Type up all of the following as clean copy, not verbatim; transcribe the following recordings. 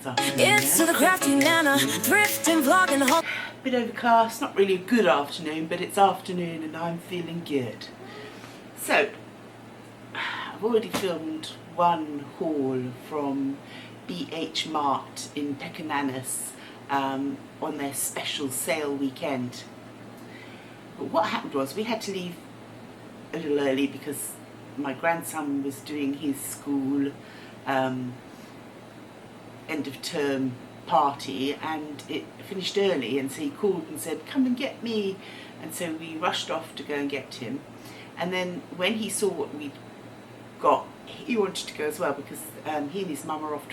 It's the crafty Nana, thrifting, vlogging, the whole. Bit overcast, not really a good afternoon, but it's afternoon and I'm feeling good. So, I've already filmed one haul from BH Mart in Pekan Nanas on their special sale weekend. But what happened was we had to leave a little early because my grandson was doing his school end of term party and it finished early, and so he called and said, "Come and get me," and so we rushed off to go and get him. And then when he saw what we'd got, he wanted to go as well because he and his mum are off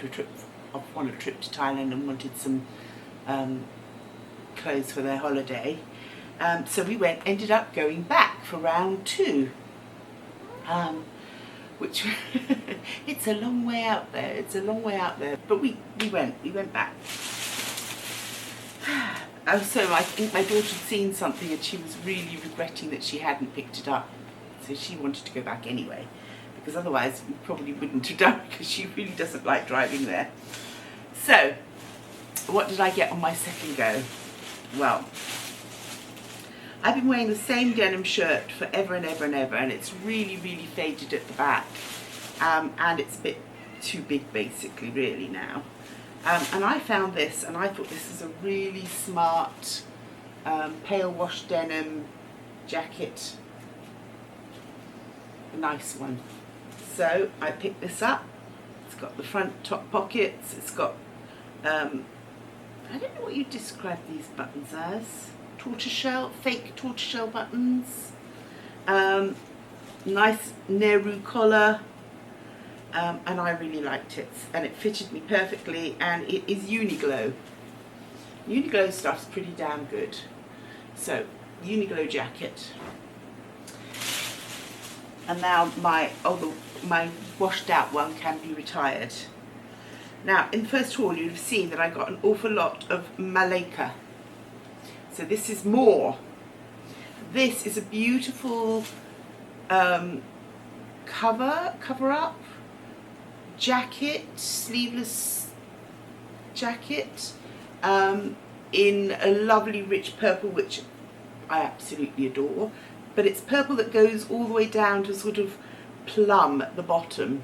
on a trip to Thailand and wanted some clothes for their holiday. So we ended up going back for round two, which it's a long way out there. But we went back. So I think my daughter had seen something and she was really regretting that she hadn't picked it up. So she wanted to go back anyway, because otherwise we probably wouldn't have done, because she really doesn't like driving there. So what did I get on my second go? Well, I've been wearing the same denim shirt forever and ever and ever, and it's really, really faded at the back, and it's a bit too big basically really now. And I found this, and I thought this is a really smart pale wash denim jacket, a nice one. So I picked this up. It's got the front top pockets, it's got, I don't know what you describe these buttons as. Tortoiseshell, fake tortoiseshell buttons, nice Nehru collar, and I really liked it, and it fitted me perfectly, and it is Uniqlo. Uniqlo stuff's pretty damn good. So, Uniqlo jacket. And now my washed out one can be retired. Now, in the first haul you'd have seen that I got an awful lot of Malaka. So this is more. This is a beautiful cover up jacket, sleeveless jacket, in a lovely rich purple, which I absolutely adore. But it's purple that goes all the way down to sort of plum at the bottom.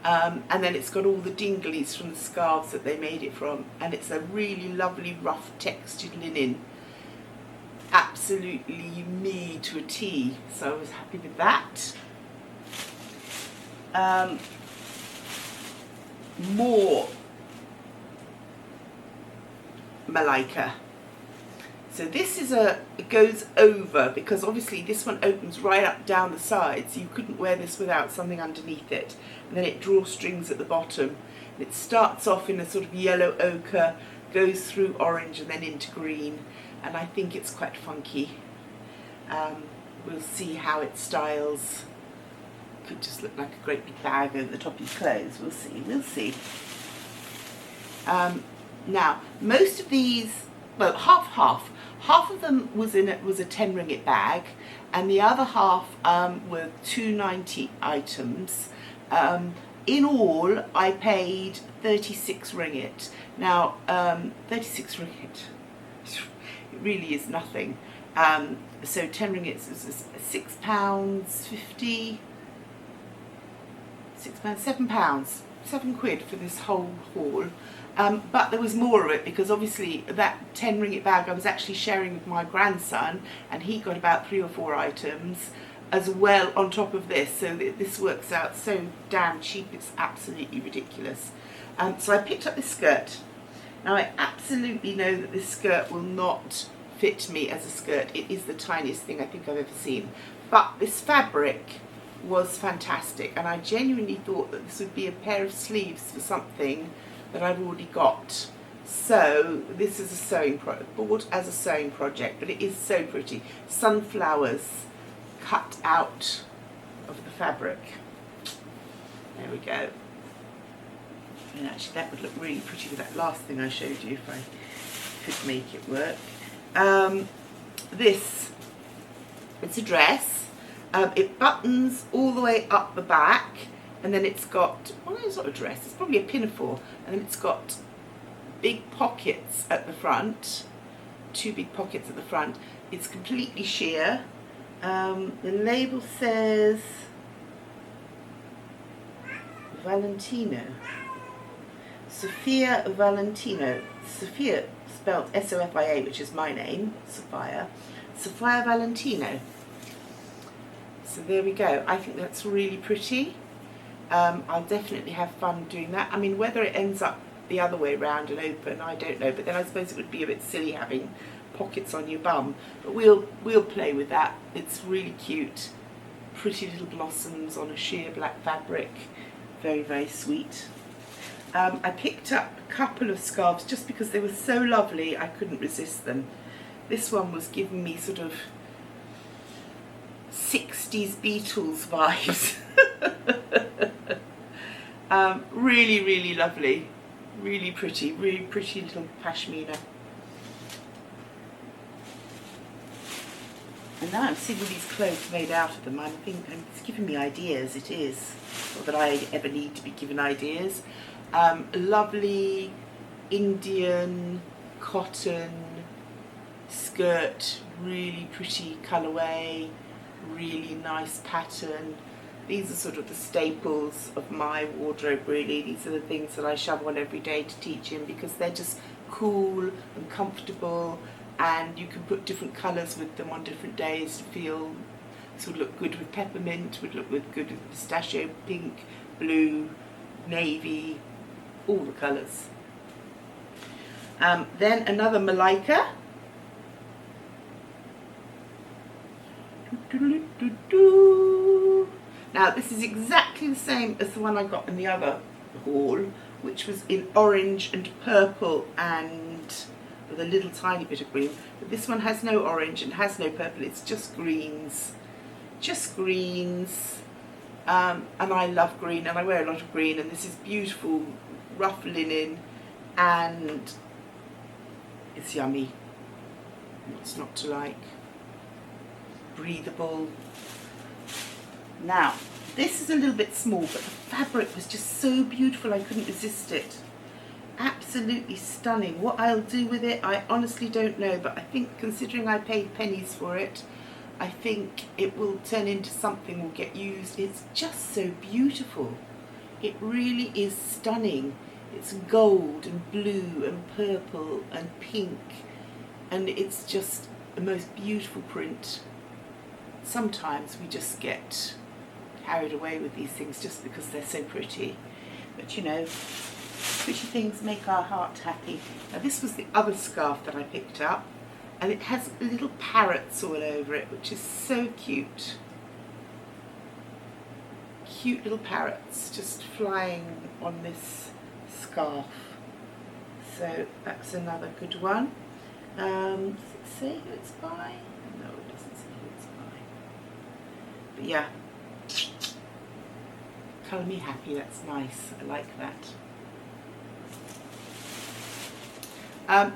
And then it's got all the dinglies from the scarves that they made it from, and it's a really lovely rough textured linen. Absolutely me to a T, so I was happy with that. More Malaka. So this is it goes over, because obviously this one opens right up down the sides, so you couldn't wear this without something underneath it. And then it drawstrings at the bottom. And it starts off in a sort of yellow ochre, goes through orange and then into green, and I think it's quite funky. We'll see how it styles. Could just look like a great big bag over the top of your clothes. We'll see. Now, most of these, well, half of them was a 10 ringgit bag, and the other half were 2.90 items. In all, I paid 36 ringgit. Now, 36 ringgit, it really is nothing. So 10 ringgit is £6.50. £7, £7 for this whole haul. But there was more of it, because obviously that 10 ringgit bag I was actually sharing with my grandson, and he got about 3 or 4 items as well on top of this, so this works out so damn cheap, it's absolutely ridiculous. So I picked up this skirt. Now I absolutely know that this skirt will not fit me as a skirt. It is the tiniest thing I think I've ever seen, but this fabric was fantastic, and I genuinely thought that this would be a pair of sleeves for something that I've already got. So this is a sewing bought as a sewing project, but it is so pretty. Sunflowers cut out of the fabric. There we go. And actually that would look really pretty with that last thing I showed you, if I could make it work. This, it's a dress. It buttons all the way up the back, and then it's got, well, it's not a dress, it's probably a pinafore, and then it's got big pockets at the front, 2 big pockets at the front. It's completely sheer. The label says Valentino. Sophia Valentino. Sophia spelled S-O-F-I-A, which is my name, Sophia. Sophia Valentino. So there we go. I think that's really pretty. I'll definitely have fun doing that. I mean, whether it ends up the other way around and open, I don't know. But then I suppose it would be a bit silly having pockets on your bum. But we'll play with that. It's really cute. Pretty little blossoms on a sheer black fabric. Very, very sweet. I picked up a couple of scarves just because they were so lovely. I couldn't resist them. This one was giving me sort of 60s Beatles vibes. Really, really lovely. Really pretty little pashmina. And now I'm seeing all these clothes made out of them. I'm thinking, it's giving me ideas, it is. Not that I ever need to be given ideas. Lovely Indian cotton skirt, really pretty colourway, really nice pattern. These are sort of the staples of my wardrobe, really. These are the things that I shove on every day to teach him because they're just cool and comfortable, and you can put different colours with them on different days to feel, sort of look good with peppermint, would look good with pistachio, pink, blue, navy, all the colours. Then another Malaka. Now this is exactly the same as the one I got in the other haul, which was in orange and purple and with a little tiny bit of green. But this one has no orange and has no purple, it's just greens. Just greens. And I love green and I wear a lot of green, and this is beautiful rough linen and it's yummy. What's not to like? Breathable. Now, this is a little bit small, but the fabric was just so beautiful I couldn't resist it. Absolutely stunning. What I'll do with it, I honestly don't know, but I think considering I paid pennies for it, I think it will turn into something, will get used. It's just so beautiful. It really is stunning. It's gold and blue and purple and pink, and it's just the most beautiful print. Sometimes we just get carried away with these things just because they're so pretty. But you know, pretty things make our heart happy. Now this was the other scarf that I picked up, and it has little parrots all over it, which is so cute. Cute little parrots just flying on this scarf. So that's another good one. Does it say who it's by? No, it doesn't say who it's by. But yeah, colour me happy, that's nice, I like that.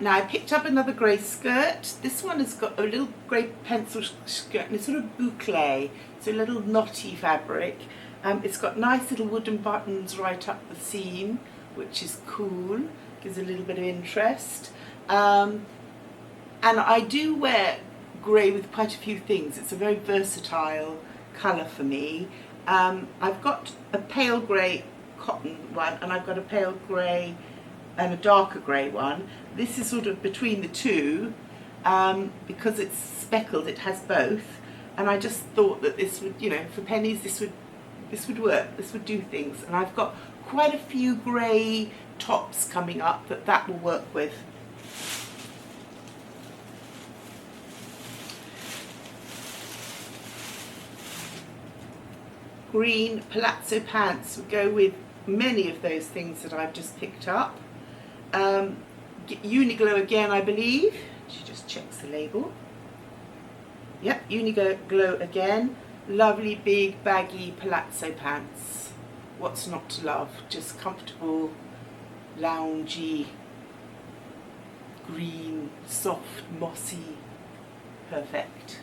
Now I picked up another grey skirt. This one has got a little grey pencil skirt and it's sort of boucle, so a little knotty fabric. It's got nice little wooden buttons right up the seam, which is cool, gives a little bit of interest. And I do wear grey with quite a few things. It's a very versatile colour for me. I've got a pale grey cotton one, and I've got a pale grey and a darker grey one. This is sort of between the two, because it's speckled, it has both, and I just thought that this would, you know, for pennies this would work, this would do things. And I've got quite a few grey tops coming up that will work with. Green palazzo pants would go with many of those things that I've just picked up. Uniqlo again, I believe. She just checks the label. Yep, Uniqlo again. Lovely big baggy palazzo pants. What's not to love? Just comfortable, loungy, green, soft, mossy, perfect.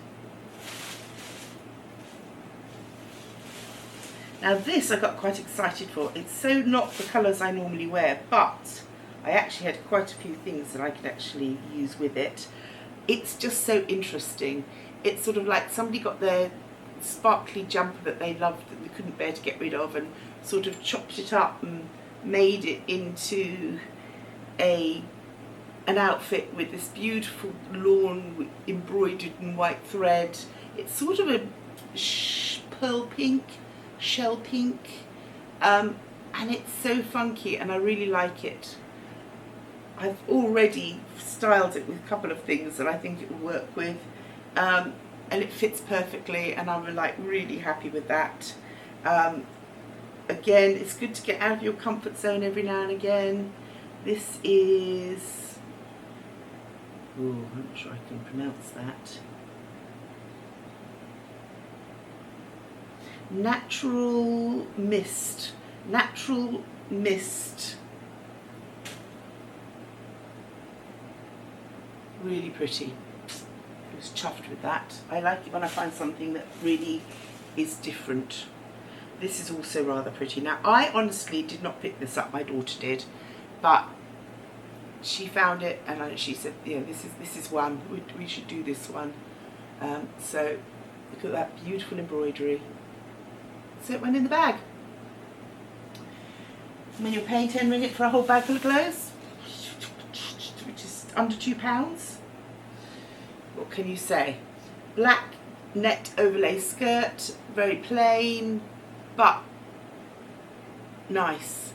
Now this I got quite excited for. It's so not the colours I normally wear, but I actually had quite a few things that I could actually use with it. It's just so interesting. It's sort of like somebody got their sparkly jumper that they loved, that they couldn't bear to get rid of, and sort of chopped it up and made it into an outfit with this beautiful lawn embroidered in white thread. It's sort of a pearl pink, shell pink, and it's so funky, and I really like it. I've already styled it with a couple of things that I think it will work with, and it fits perfectly, and I'm like really happy with that. Again, it's good to get out of your comfort zone every now and again. This is, oh, I'm not sure I can pronounce that. Natural Mist. Natural Mist. Really pretty. I was chuffed with that. I like it when I find something that really is different. This is also rather pretty. Now, I honestly did not pick this up. My daughter did, but she found it, and she said, "Yeah, this is one. We should do this one." So look at that beautiful embroidery. So it went in the bag. When you're paying 10 ringgit for a whole bag full of clothes, which is under £2, what can you say? Black net overlay skirt, very plain, but nice.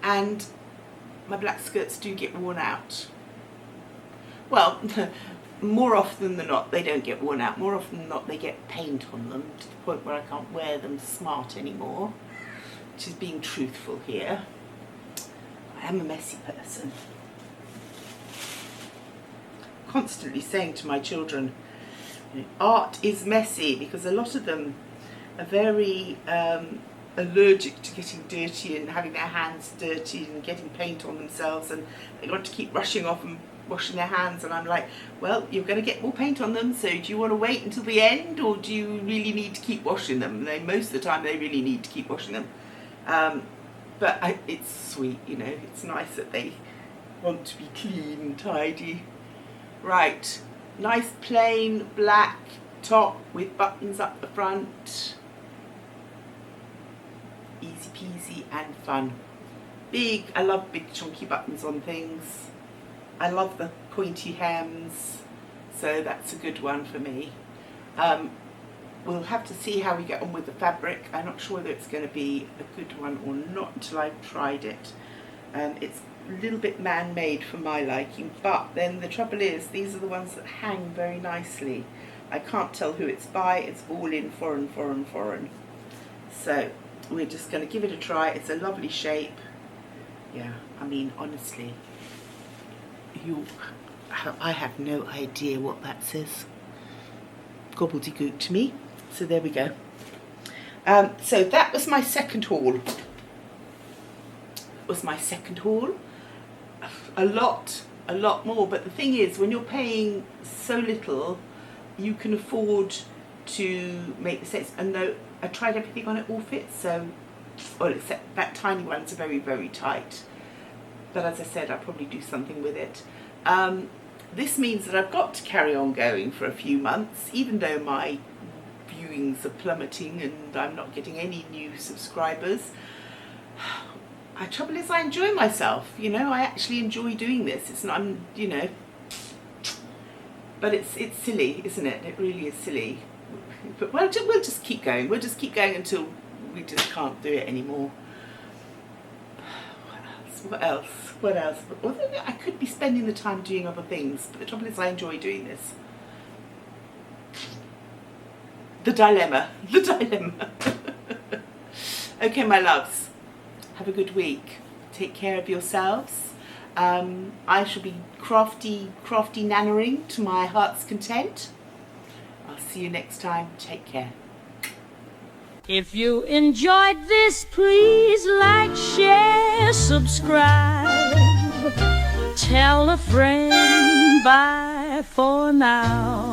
And my black skirts do get worn out. Well, more often than not they don't get worn out. More often than not they get paint on them to the point where I can't wear them smart anymore, which is being truthful here. I am a messy person. Constantly saying to my children, art is messy, because a lot of them are very allergic to getting dirty and having their hands dirty and getting paint on themselves, and they want to keep rushing off and washing their hands, and I'm like, well, you're going to get more paint on them, so do you want to wait until the end, or do you really need to keep washing them? Most of the time they really need to keep washing them, but it's sweet, you know, it's nice that they want to be clean and tidy. Right, nice plain black top with buttons up the front. Easy peasy and fun. Big, I love big chunky buttons on things. I love the pointy hems, so that's a good one for me. We'll have to see how we get on with the fabric. I'm not sure whether it's going to be a good one or not until I've tried it. It's a little bit man-made for my liking, but then the trouble is these are the ones that hang very nicely. I can't tell who it's by. It's all in foreign. So we're just going to give it a try. It's a lovely shape. Yeah, I mean, honestly, I have no idea what that says. Gobbledygook to me. So there we go. So that was my second haul. A lot more, but the thing is, when you're paying so little, you can afford to make mistakes. And though I tried everything on, it all fits, so, well, except that tiny one's very, very tight. But as I said, I'll probably do something with it. This means that I've got to carry on going for a few months, even though my viewings are plummeting and I'm not getting any new subscribers. The trouble is, I enjoy myself, you know, I actually enjoy doing this. It's not, you know, but it's silly, isn't it? It really is silly. But we'll just keep going. We'll just keep going until we just can't do it anymore. What else? Well, I could be spending the time doing other things, but the trouble is I enjoy doing this. The dilemma. Okay, my loves, have a good week. Take care of yourselves. I shall be crafty nannering to my heart's content. I'll see you next time. Take care. If you enjoyed this, please like, share, subscribe. Tell a friend, bye for now.